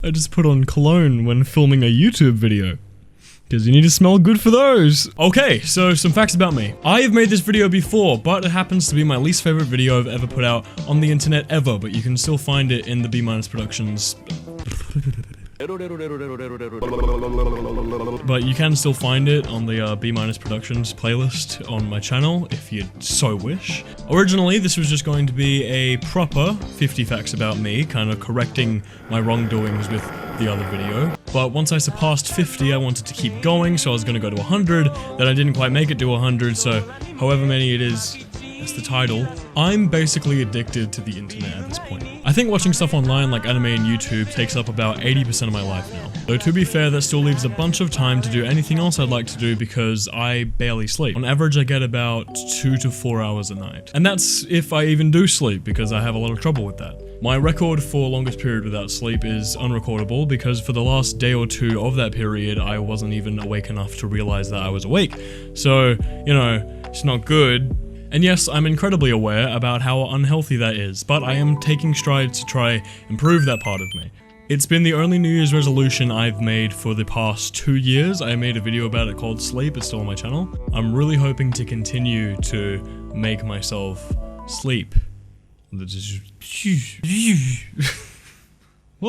I just put on cologne when filming a YouTube video. Because you need to smell good for those. Okay, so some facts about me. I have made this video before, but it happens to be my least favorite video I've ever put out on the internet ever, but you can still find it in the B- Productions. But you can still find it on the B- Productions playlist on my channel, if you so wish. Originally, this was just going to be a proper 50 facts about me, kind of correcting my wrongdoings with the other video. But once I surpassed 50, I wanted to keep going, so I was gonna go to 100, then I didn't quite make it to 100, so however many it is, that's the title. I'm basically addicted to the internet at this point. I think watching stuff online like anime and YouTube takes up about 80% of my life now. Though to be fair, that still leaves a bunch of time to do anything else I'd like to do because I barely sleep. On average, I get about 2 to 4 hours a night. And that's if I even do sleep, because I have a lot of trouble with that. My record for longest period without sleep is unrecordable because for the last day or two of that period, I wasn't even awake enough to realize that I was awake. So, you know, it's not good. And yes, I'm incredibly aware about how unhealthy that is, but I am taking strides to try improve that part of me. It's been the only New Year's resolution I've made for the past 2 years. I made a video about it called Sleep, it's still on my channel. I'm really hoping to continue to make myself sleep. What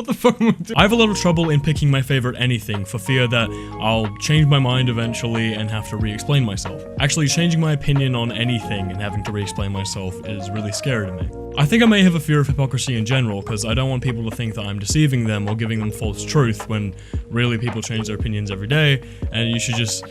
the fuck am I doing? I have a lot of trouble in picking my favorite anything for fear that I'll change my mind eventually and have to re-explain myself. Actually, changing my opinion on anything and having to re-explain myself is really scary to me. I think I may have a fear of hypocrisy in general because I don't want people to think that I'm deceiving them or giving them false truth when really people change their opinions every day and you should just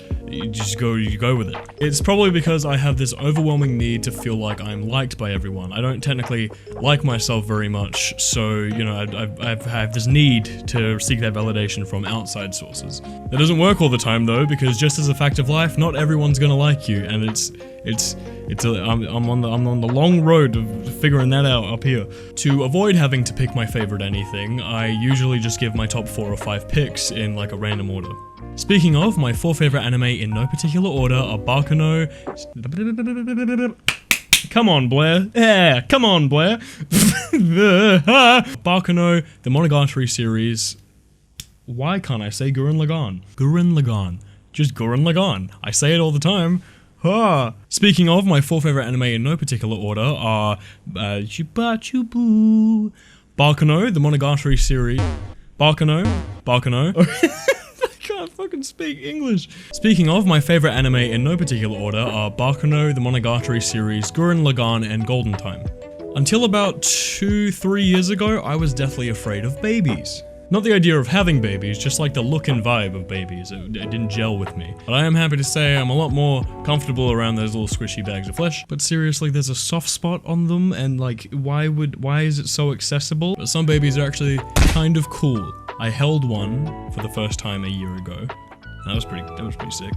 go with it. It's probably because I have this overwhelming need to feel like I'm liked by everyone. I don't technically like myself very much, so, you know, I have this need to seek that validation from outside sources. That doesn't work all the time though, because just as a fact of life, not everyone's gonna like you, and I'm on the long road of figuring that out up here. To avoid having to pick my favorite anything, I usually just give my top 4 or 5 picks in like a random order. Speaking of, my 4 favorite anime in no particular order are Baccano. Come on, Blair. Yeah, come on, Blair. Baccano, the Monogatari series. Why can't I say Gurren Lagann? Gurren Lagann. Just Gurren Lagann. I say it all the time. Speaking of, my 4 favorite anime in no particular order are Baccano, the Monogatari series. Baccano. I can't fucking speak English. Speaking of, my favorite anime in no particular order are Baccano, the Monogatari series, Gurren Lagann, and Golden Time. Until about 2-3 years ago, I was deathly afraid of babies. Not the idea of having babies, just like the look and vibe of babies. It didn't gel with me. But I am happy to say I'm a lot more comfortable around those little squishy bags of flesh. But seriously, there's a soft spot on them, and like, why is it so accessible? But some babies are actually kind of cool. I held one for the first time a year ago. That was pretty sick.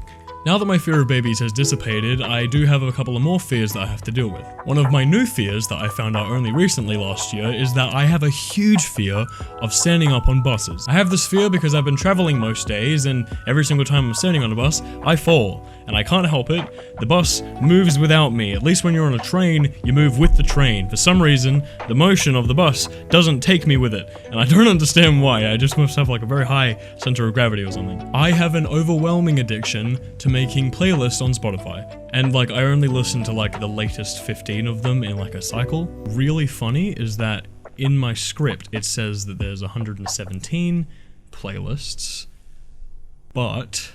Now that my fear of babies has dissipated, I do have a couple of more fears that I have to deal with. One of my new fears that I found out only recently last year is that I have a huge fear of standing up on buses. I have this fear because I've been traveling most days, and every single time I'm standing on a bus, I fall. And I can't help it. The bus moves without me. At least when you're on a train, you move with the train. For some reason, the motion of the bus doesn't take me with it. And I don't understand why. I just must have like a very high center of gravity or something. I have an overwhelming addiction to making playlists on Spotify. And like, I only listen to like the latest 15 of them in like a cycle. Really funny is that in my script, it says that there's 117 playlists, but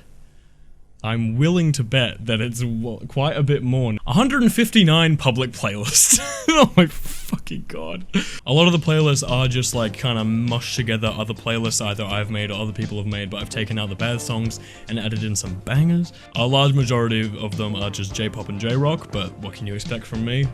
I'm willing to bet that it's quite a bit more. 159 public playlists. Oh my fucking god. A lot of the playlists are just like kind of mushed together other playlists either I've made or other people have made, but I've taken out the bad songs and added in some bangers. A large majority of them are just J-pop and J-rock, but what can you expect from me?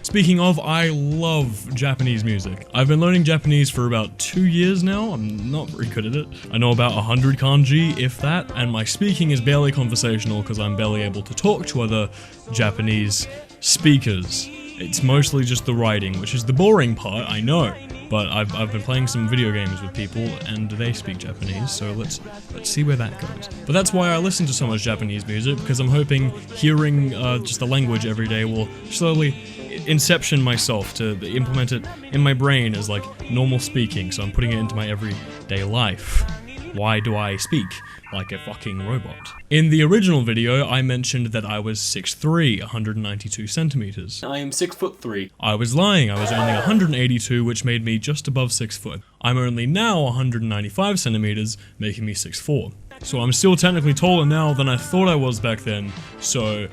Speaking of, I love Japanese music. I've been learning Japanese for about 2 years now. I'm not very good at it. I know about 100 kanji, if that, and my speaking is barely conversational because I'm barely able to talk to other Japanese speakers. It's mostly just the writing, which is the boring part, I know. But I've been playing some video games with people and they speak Japanese, so let's see where that goes. But that's why I listen to so much Japanese music, because I'm hoping hearing just the language every day will slowly inception myself to implement it in my brain as like normal speaking, so I'm putting it into my day-to-day life. Why do I speak like a fucking robot? In the original video, I mentioned that I was 6'3", 192 centimeters. I am 6'3". I was lying, I was only 182, which made me just above 6 foot. I'm only now 195 centimeters, making me 6'4". So I'm still technically taller now than I thought I was back then, so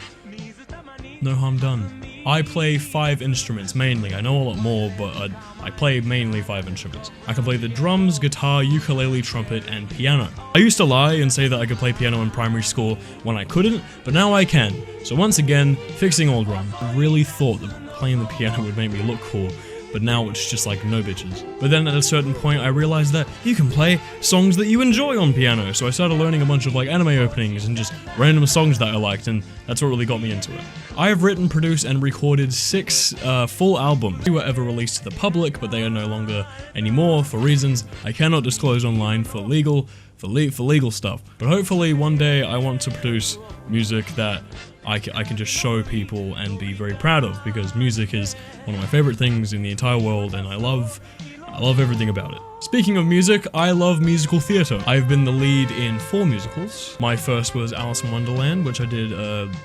no harm done. I play 5 instruments mainly. I know a lot more, but I play mainly 5 instruments. I can play the drums, guitar, ukulele, trumpet, and piano. I used to lie and say that I could play piano in primary school when I couldn't, but now I can. So once again, fixing old wrong. I really thought that playing the piano would make me look cool, but now it's just like no bitches. But then at a certain point I realized that you can play songs that you enjoy on piano, so I started learning a bunch of like anime openings and just random songs that I liked, and that's what really got me into it. I have written, produced, and recorded 6 full albums. They were ever released to the public, but they are no longer anymore for reasons I cannot disclose online for legal stuff. But hopefully one day I want to produce music that I can just show people and be very proud of, because music is one of my favorite things in the entire world, and I love everything about it. Speaking of music, I love musical theatre. I've been the lead in 4 musicals. My first was Alice in Wonderland, which I did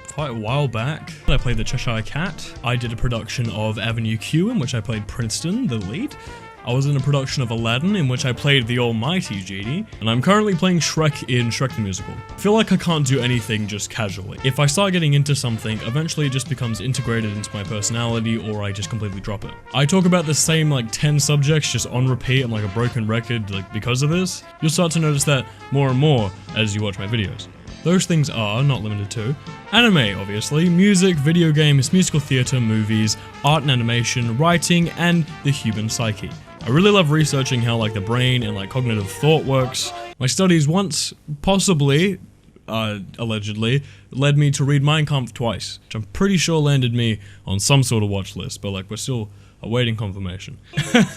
quite a while back. I played the Cheshire Cat. I did a production of Avenue Q, in which I played Princeton, the lead. I was in a production of Aladdin, in which I played the almighty genie, and I'm currently playing Shrek in Shrek the Musical. I feel like I can't do anything just casually. If I start getting into something, eventually it just becomes integrated into my personality, or I just completely drop it. I talk about the same like 10 subjects just on repeat and like a broken record, like because of this. You'll start to notice that more and more as you watch my videos. Those things are, not limited to, anime, obviously, music, video games, musical theatre, movies, art and animation, writing, and the human psyche. I really love researching how like the brain and like cognitive thought works. My studies once, possibly, allegedly, led me to read Mein Kampf twice, which I'm pretty sure landed me on some sort of watch list, but like we're still awaiting confirmation.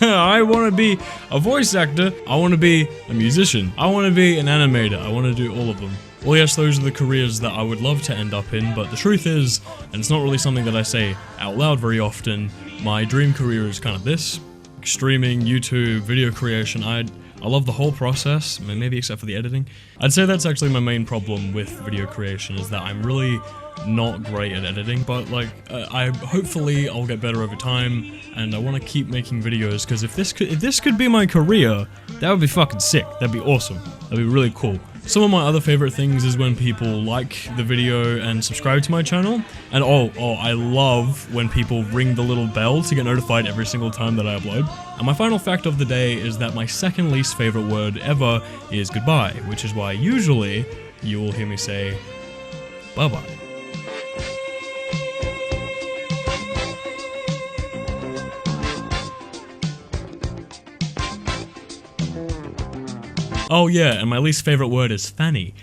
I want to be a voice actor, I want to be a musician, I want to be an animator, I want to do all of them. Well, yes, those are the careers that I would love to end up in, but the truth is, and it's not really something that I say out loud very often, my dream career is kind of this. Streaming, YouTube, video creation, I love the whole process, maybe except for the editing. I'd say that's actually my main problem with video creation, is that I'm really not great at editing, but like, hopefully I'll get better over time, and I want to keep making videos, because if this could be my career, that would be fucking sick, that'd be awesome, that'd be really cool. Some of my other favorite things is when people like the video and subscribe to my channel, and I love when people ring the little bell to get notified every single time that I upload. And my final fact of the day is that my second least favorite word ever is goodbye, which is why usually you will hear me say bye-bye. Oh yeah, and my least favorite word is fanny.